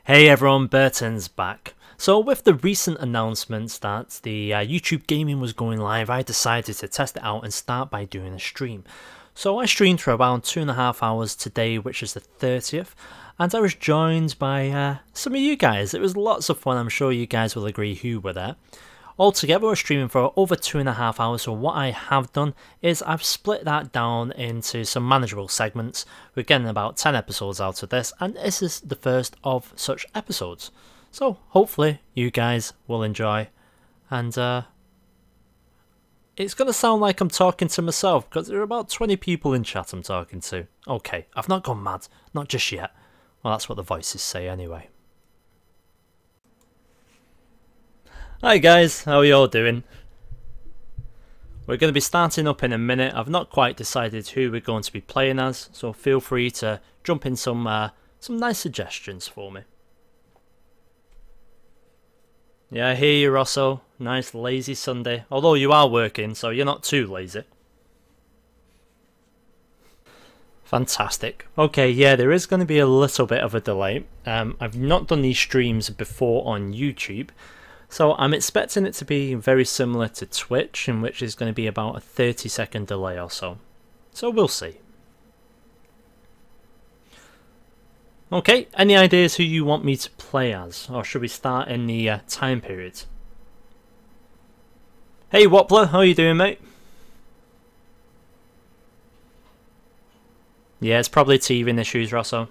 Hey everyone, Burton's back. So with the recent announcements that the YouTube gaming was going live, I decided to test it out and start by doing a stream. So I streamed for around 2.5 hours today, which is the 30th, and I was joined by some of you guys. It was lots of fun, I'm sure you guys will agree who were there. Altogether, we're streaming for over 2.5 hours, so what I have done is I've split that down into some manageable segments. We're getting about 10 episodes out of this, and this is the first of such episodes. So hopefully you guys will enjoy, and it's going to sound like I'm talking to myself, because there are about 20 people in chat I'm talking to. Okay, I've not gone mad, not just yet. Well, that's what the voices say anyway. Hi guys, how are you all doing? We're going to be starting up in a minute. I've not quite decided who we're going to be playing as, so feel free to jump in some nice suggestions for me. Yeah, I hear you, Rosso. Nice lazy Sunday. Although you are working, so you're not too lazy. Fantastic. Okay, yeah, there is going to be a little bit of a delay. I've not done these streams before on YouTube, so I'm expecting it to be very similar to Twitch, in which is going to be about a 30-second delay or so. So we'll see. Okay, any ideas who you want me to play as? Or should we start in the time period? Hey Woppler, how you doing, mate? Yeah, it's probably teething issues, Rosso.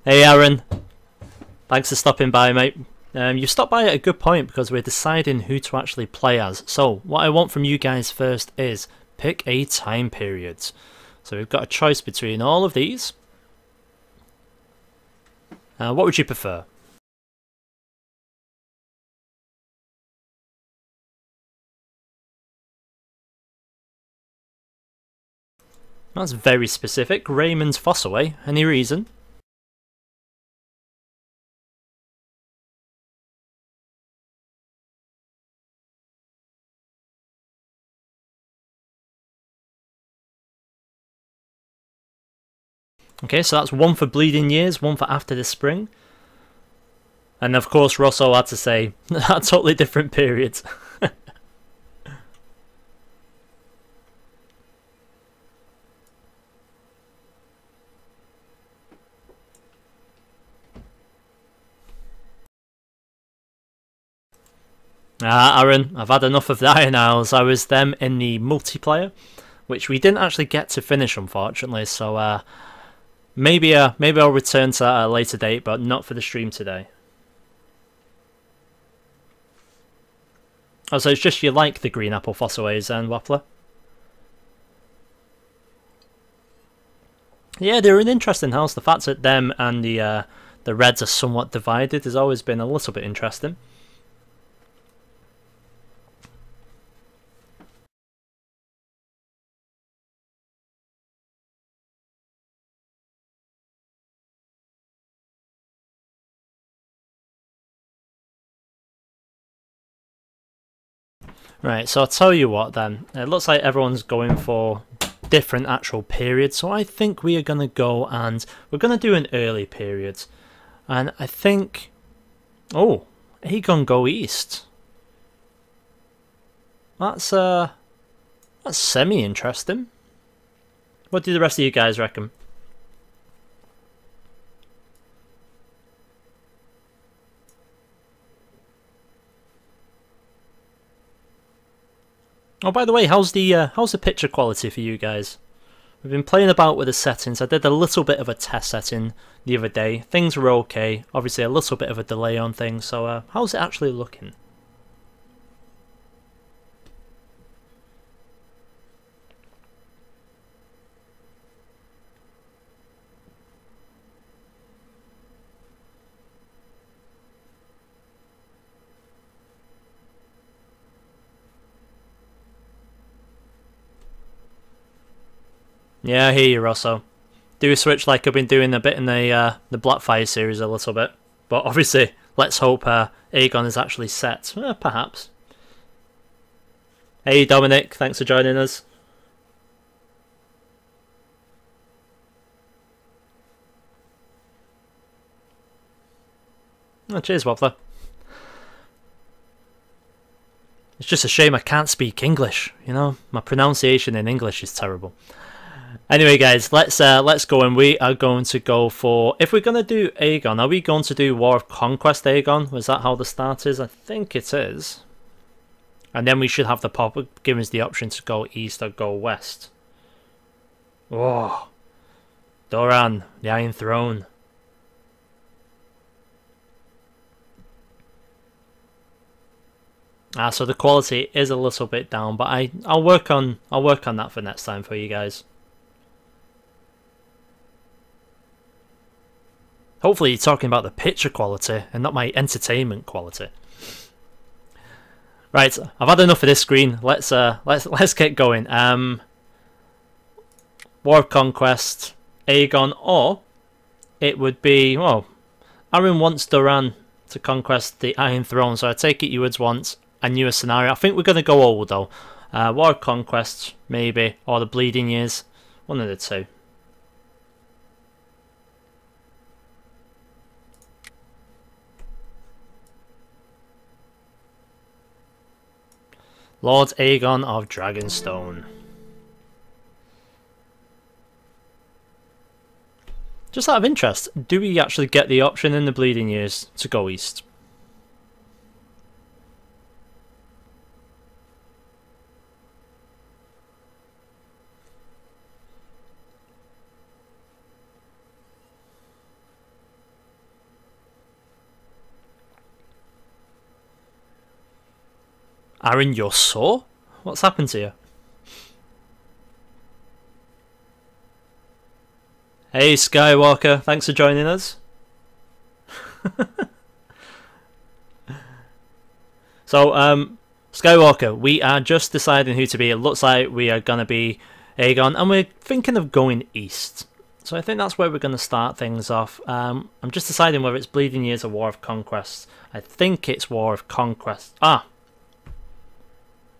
Hey Aaron, thanks for stopping by, mate. You stopped by at a good point because we're deciding who to actually play as. So what I want from you guys first is pick a time period. So we've got a choice between all of these. What would you prefer? That's very specific. Raymond's Fossaway. Any reason? Okay, so that's one for Bleeding Years, one for After the Spring. And of course Rosso had to say, a totally different period. Aaron, I've had enough of the Iron Isles. I was them in the multiplayer, which we didn't actually get to finish, unfortunately, so maybe I'll return to that at a later date, but not for the stream today. Oh, so it's just you like the Green Apple Fossaways and Waffler? Yeah, they're an interesting house. The fact that them and the Reds are somewhat divided has always been a little bit interesting. Right, so I'll tell you what then. It looks like everyone's going for different actual periods, so I think we are going to go and we're going to do an early period. And I think... Oh, Aegon go east. That's semi-interesting. What do the rest of you guys reckon? Oh, by the way, how's the picture quality for you guys? We've been playing about with the settings. I did a little bit of a test setting the other day. Things were okay. Obviously, a little bit of a delay on things. So, how's it actually looking? Yeah, I hear you, Rosso. Do a switch like I've been doing a bit in the Blackfire series a little bit. But obviously, let's hope Aegon is actually set. Perhaps. Hey Dominic, thanks for joining us. Oh, cheers, Wobbler. It's just a shame I can't speak English, you know? My pronunciation in English is terrible. Anyway, guys, let's go, and we are going to go for... If we're going to do Aegon, are we going to do War of Conquest Aegon? Was that how the start is? I think it is. And then we should have the pop-up giving us the option to go east or go west. Oh, Doran, the Iron Throne. So the quality is a little bit down, but I'll work on that for next time for you guys. Hopefully you're talking about the picture quality and not my entertainment quality. Right, I've had enough of this screen. Let's get going. War of Conquest, Aegon, or it would be, well, Aaron wants Doran to conquest the Iron Throne, so I take it you would want a newer scenario. I think we're going to go old though. War of Conquest, maybe, or the Bleeding Years. One of the two. Lord Aegon of Dragonstone. Just out of interest, do we actually get the option in the Bleeding Years to go east? Aaron, you're sore? What's happened to you? Hey Skywalker, thanks for joining us. So, Skywalker, we are just deciding who to be. It looks like we are going to be Aegon, and we're thinking of going east. So I think that's where we're going to start things off. I'm just deciding whether it's Bleeding Years or War of Conquest. I think it's War of Conquest. Ah!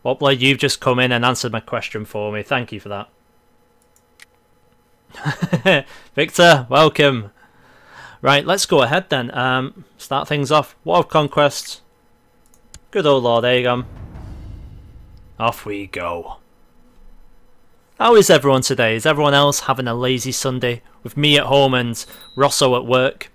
Wobbler, you've just come in and answered my question for me. Thank you for that. Victor, welcome. Right, let's go ahead then. Start things off. War of Conquest. Good old Lord Aegon. Off we go. How is everyone today? Is everyone else having a lazy Sunday with me at home and Rosso at work?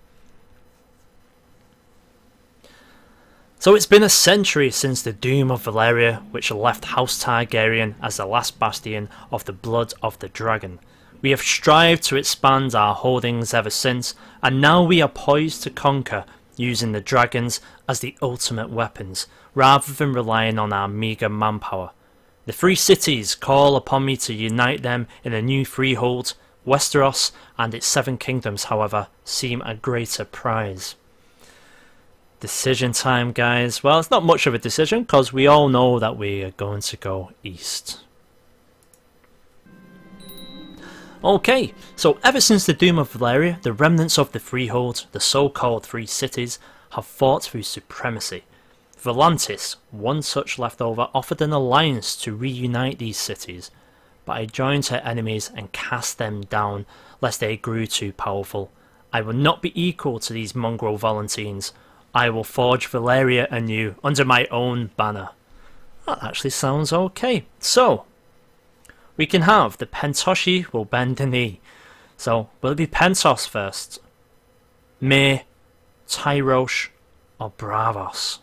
So it's been a century since the doom of Valyria, which left House Targaryen as the last bastion of the blood of the dragon. We have strived to expand our holdings ever since, and now we are poised to conquer, using the dragons as the ultimate weapons, rather than relying on our meagre manpower. The three cities call upon me to unite them in a new freehold. Westeros and its 7 kingdoms, however, seem a greater prize. Decision time, guys. Well, it's not much of a decision because we all know that we are going to go east. Okay, so ever since the doom of Valyria, the remnants of the Freehold, the so-called Three Cities, have fought for supremacy. Volantis, one such leftover, offered an alliance to reunite these cities, but I joined her enemies and cast them down lest they grew too powerful. I will not be equal to these mongrel Volantines. I will forge Valyria anew under my own banner. That actually sounds okay. So, we can have the Pentoshi will bend the knee. So, will it be Pentos first? Myr, Tyrosh, or Braavos?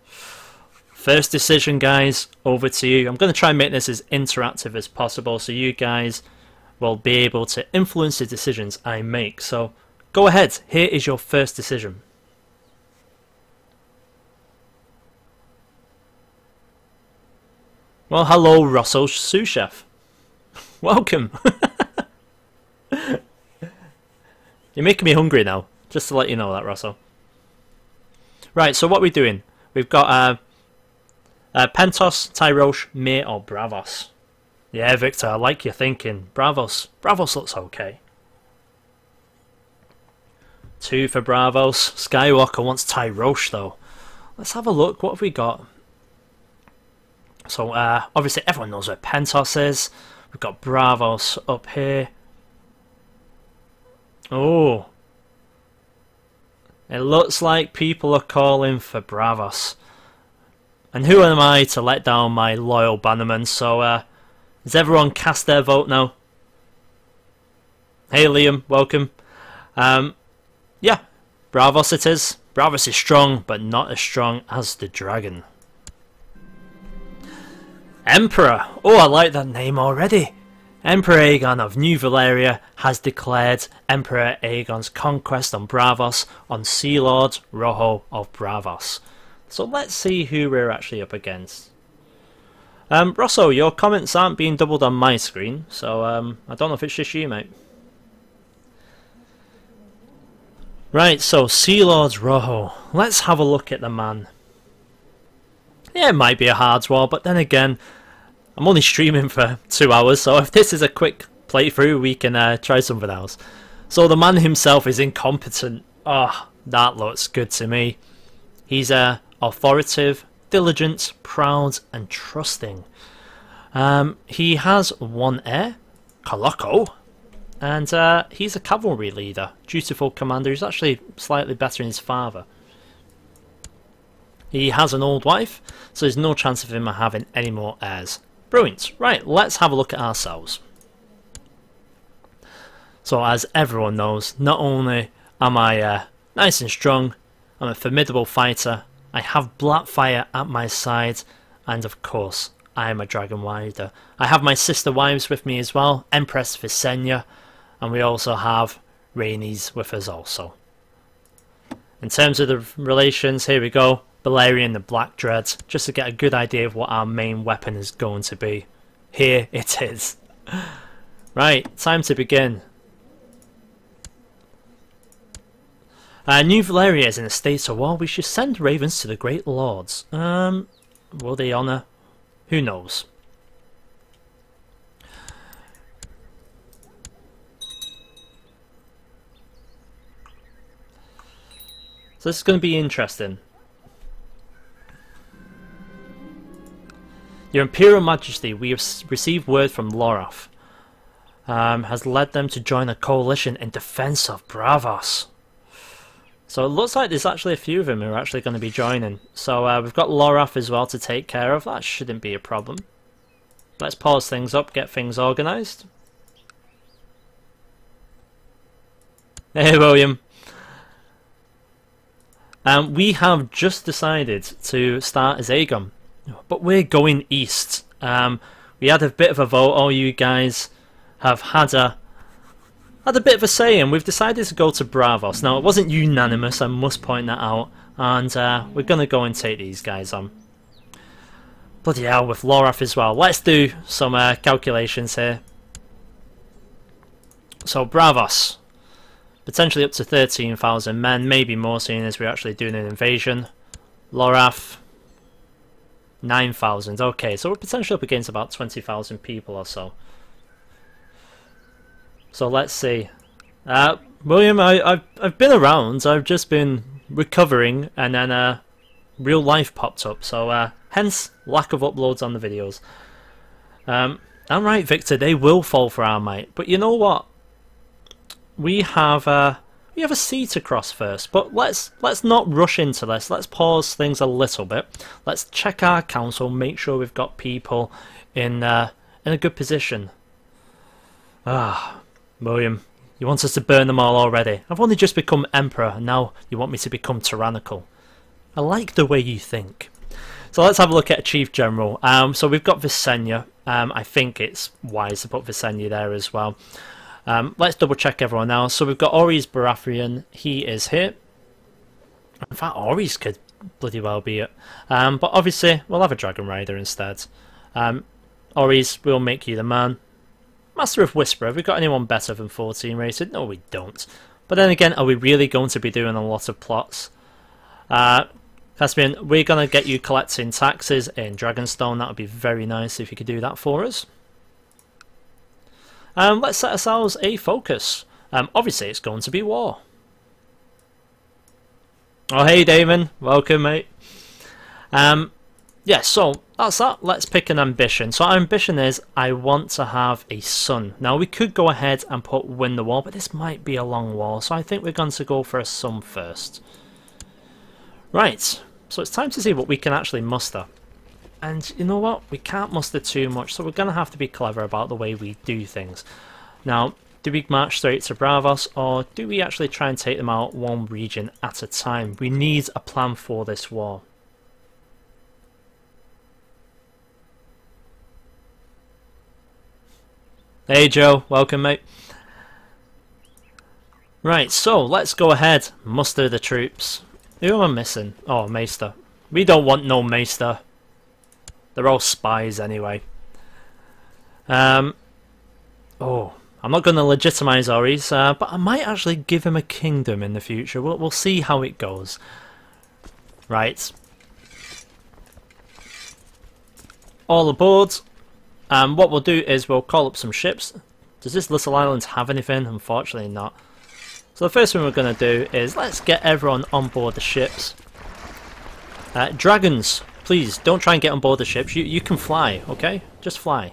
First decision, guys, over to you. I'm going to try and make this as interactive as possible so you guys will be able to influence the decisions I make. So, go ahead. Here is your first decision. Well, hello, Russell sous chef. Welcome. You're making me hungry now, just to let you know that, Russell. Right, so what are we doing? We've got Pentos, Tyrosh, Myr, or Braavos. Yeah, Victor, I like your thinking. Braavos looks okay. 2 for Braavos. Skywalker wants Tyrosh, though. Let's have a look. What have we got? So obviously everyone knows where Pentos is. We've got Bravos up here. Oh, it looks like people are calling for Bravos. And who am I to let down my loyal bannerman? So has everyone cast their vote now? Hey Liam, welcome. Yeah, Bravos it is. Bravos is strong, but not as strong as the dragon. Emperor! Oh, I like that name already. Emperor Aegon of New Valyria has declared Emperor Aegon's conquest on Bravos on Sea Lord Rojo of Bravos. So let's see who we're actually up against. Rosso, your comments aren't being doubled on my screen, so I don't know if it's just you, mate. Right, so Sea Lord Rojo. Let's have a look at the man. Yeah, it might be a hard war, but then again, I'm only streaming for 2 hours, so if this is a quick playthrough, we can try something else. So the man himself is incompetent. Oh, that looks good to me. He's authoritative, diligent, proud, and trusting. He has one heir, Koloko, and he's a cavalry leader, dutiful commander. He's actually slightly better than his father. He has an old wife, so there's no chance of him having any more heirs. Brilliant. Right, let's have a look at ourselves. So as everyone knows, not only am I nice and strong, I'm a formidable fighter, I have Blackfire at my side, and of course, I am a dragon rider. I have my sister wives with me as well, Empress Visenya, and we also have Rhaenys with us also. In terms of the relations, here we go. Balerion the Black Dread, just to get a good idea of what our main weapon is going to be. Here it is. Right, time to begin. New Valyria is in a state of war. We should send ravens to the Great Lords. Will they honour? Who knows? So this is going to be interesting. Your Imperial Majesty, we have received word from Lorath. Has led them to join a coalition in defence of Bravos. So it looks like there's actually a few of them who are actually going to be joining. So we've got Lorath as well to take care of. That shouldn't be a problem. Let's pause things up, get things organised. Hey William. We have just decided to start as Aegon, but we're going east. We had a bit of a vote. All you guys have had a bit of a say, and we've decided to go to Bravos. Now, it wasn't unanimous, I must point that out, and we're going to go and take these guys on. Bloody hell, with Lorath as well. Let's do some calculations here. So, Bravos. Potentially up to 13,000 men, maybe more, seeing as we're actually doing an invasion. Lorath, 9,000. Okay, so we're potentially up against about 20,000 people or so. So let's see. William, I've been around. I've just been recovering, and then real life popped up. So hence lack of uploads on the videos. I'm right, Victor. They will fall for our might. But you know what? We have a sea to cross first. But let's not rush into this. Let's pause things a little bit. Let's check our council. Make sure we've got people in a good position. William, you want us to burn them all already? I've only just become Emperor, and now you want me to become tyrannical. I like the way you think. So let's have a look at a Chief General. So we've got Visenya. I think it's wise to put Visenya there as well. Let's double check everyone else. So we've got Oris Baratheon. He is here. In fact, Oris could bloody well be it. But obviously, we'll have a Dragon Rider instead. Oris, we'll make you the man. Master of Whisper, have we got anyone better than 14 rated? No, we don't. But then again, are we really going to be doing a lot of plots? Caspian, we're going to get you collecting taxes in Dragonstone. That would be very nice if you could do that for us. Let's set ourselves a focus. Obviously, it's going to be war. Oh, hey, Damon. Welcome, mate. yeah, so that's that. Let's pick an ambition. So our ambition is I want to have a sun. Now we could go ahead and put win the war, but this might be a long war, so I think we're going to go for a sun first. Right, so it's time to see what we can actually muster. And you know what? We can't muster too much, so we're going to have to be clever about the way we do things. Now, do we march straight to Bravos, or do we actually try and take them out one region at a time? We need a plan for this war. Hey Joe, welcome mate. Right, so let's go ahead, muster the troops. Who am I missing? Oh, Maester. We don't want no Maester. They're all spies anyway. Oh, I'm not going to legitimize Oris, but I might actually give him a kingdom in the future. We'll see how it goes. Right. All aboard. What we'll do is we'll call up some ships. Does this little island have anything? Unfortunately not. So the first thing we're going to do is let's get everyone on board the ships. Dragons, please don't try and get on board the ships. You can fly, okay? Just fly.